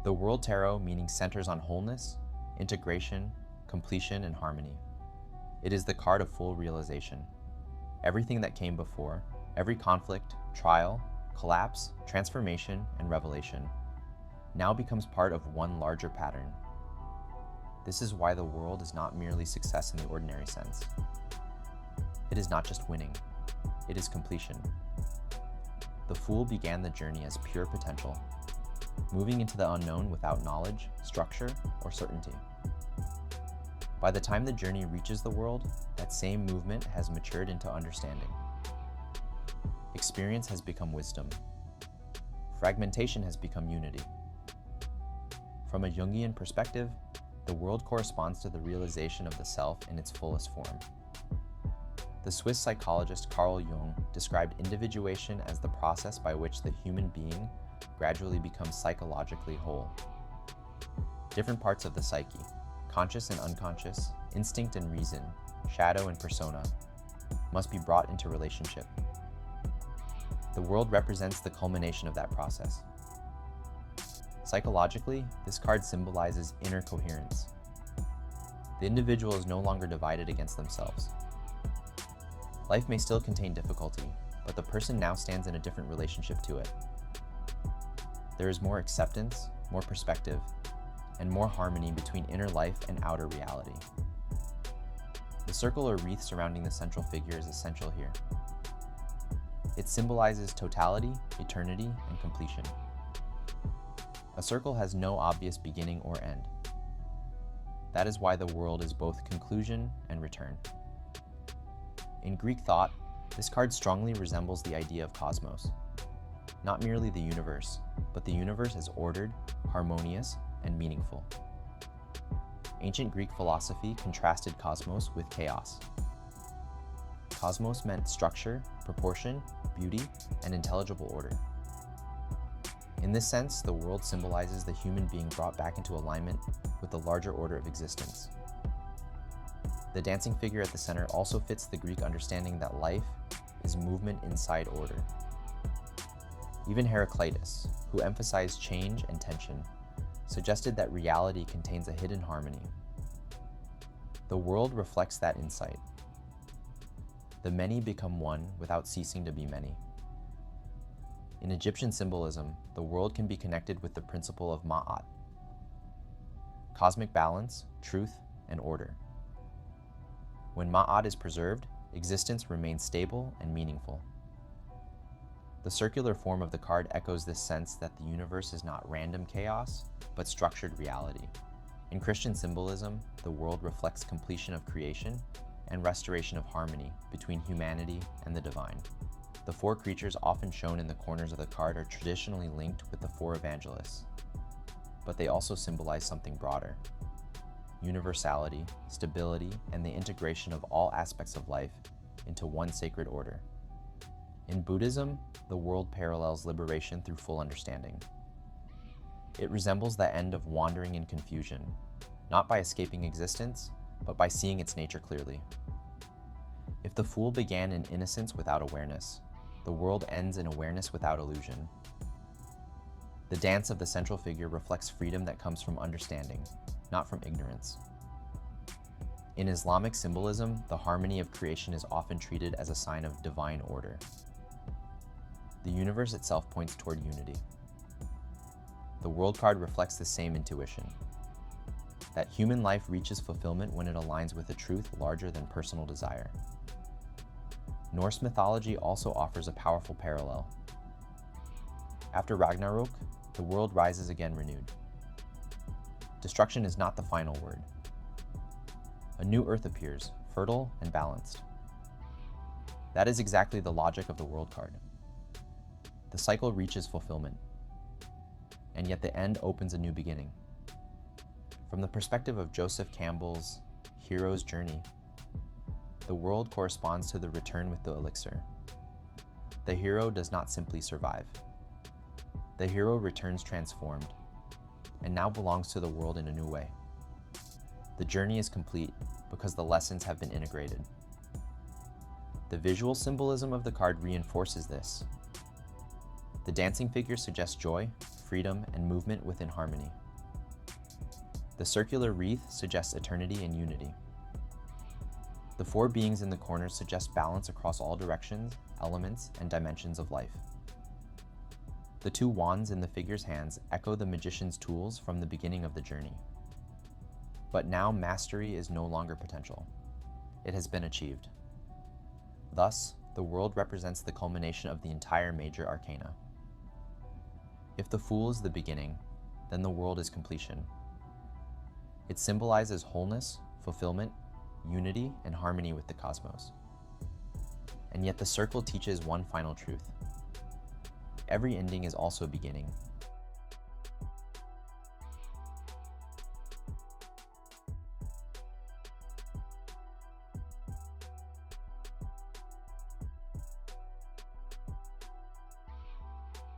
The World Tarot meaning centers on wholeness, integration, completion, and harmony. It is the card of full realization. Everything that came before, every conflict, trial, collapse, transformation, and revelation, now becomes part of one larger pattern. This is why the world is not merely success in the ordinary sense. It is not just winning, it is completion. The Fool began the journey as pure potential, moving into the unknown without knowledge, structure, or certainty. By the time the journey reaches the world, that same movement has matured into understanding. Experience has become wisdom. Fragmentation has become unity. From a Jungian perspective, the world corresponds to the realization of the self in its fullest form. The Swiss psychologist Carl Jung described individuation as the process by which the human being gradually becomes psychologically whole. Different parts of the psyche, conscious and unconscious, instinct and reason, shadow and persona, must be brought into relationship. The world represents the culmination of that process. Psychologically, this card symbolizes inner coherence. The individual is no longer divided against themselves. Life may still contain difficulty, but the person now stands in a different relationship to it. There is more acceptance, more perspective, and more harmony between inner life and outer reality. The circle or wreath surrounding the central figure is essential here. It symbolizes totality, eternity, and completion. A circle has no obvious beginning or end. That is why the world is both conclusion and return. In Greek thought, this card strongly resembles the idea of cosmos. Not merely the universe, but the universe as ordered, harmonious, and meaningful. Ancient Greek philosophy contrasted cosmos with chaos. Cosmos meant structure, proportion, beauty, and intelligible order. In this sense, the world symbolizes the human being brought back into alignment with the larger order of existence. The dancing figure at the center also fits the Greek understanding that life is movement inside order. Even Heraclitus, who emphasized change and tension, suggested that reality contains a hidden harmony. The world reflects that insight. The many become one without ceasing to be many. In Egyptian symbolism, the world can be connected with the principle of Ma'at, cosmic balance, truth, and order. When Ma'at is preserved, existence remains stable and meaningful. The circular form of the card echoes this sense that the universe is not random chaos, but structured reality. In Christian symbolism, the world reflects completion of creation and restoration of harmony between humanity and the divine. The four creatures often shown in the corners of the card are traditionally linked with the four evangelists, but they also symbolize something broader: universality, stability, and the integration of all aspects of life into one sacred order. In Buddhism, the world parallels liberation through full understanding. It resembles the end of wandering in confusion, not by escaping existence, but by seeing its nature clearly. If the Fool began in innocence without awareness, the world ends in awareness without illusion. The dance of the central figure reflects freedom that comes from understanding, not from ignorance. In Islamic symbolism, the harmony of creation is often treated as a sign of divine order. The universe itself points toward unity. The world card reflects the same intuition, that human life reaches fulfillment when it aligns with a truth larger than personal desire. Norse mythology also offers a powerful parallel. After Ragnarok, the world rises again renewed. Destruction is not the final word. A new earth appears, fertile and balanced. That is exactly the logic of the world card. The cycle reaches fulfillment, and yet the end opens a new beginning. From the perspective of Joseph Campbell's hero's journey, the world corresponds to the return with the elixir. The hero does not simply survive. The hero returns transformed, and now belongs to the world in a new way. The journey is complete because the lessons have been integrated. The visual symbolism of the card reinforces this. The dancing figure suggests joy, freedom, and movement within harmony. The circular wreath suggests eternity and unity. The four beings in the corners suggest balance across all directions, elements, and dimensions of life. The two wands in the figure's hands echo the magician's tools from the beginning of the journey. But now mastery is no longer potential. It has been achieved. Thus, the world represents the culmination of the entire major arcana. If the Fool is the beginning, then the world is completion. It symbolizes wholeness, fulfillment, unity, and harmony with the cosmos. And yet the circle teaches one final truth. Every ending is also a beginning,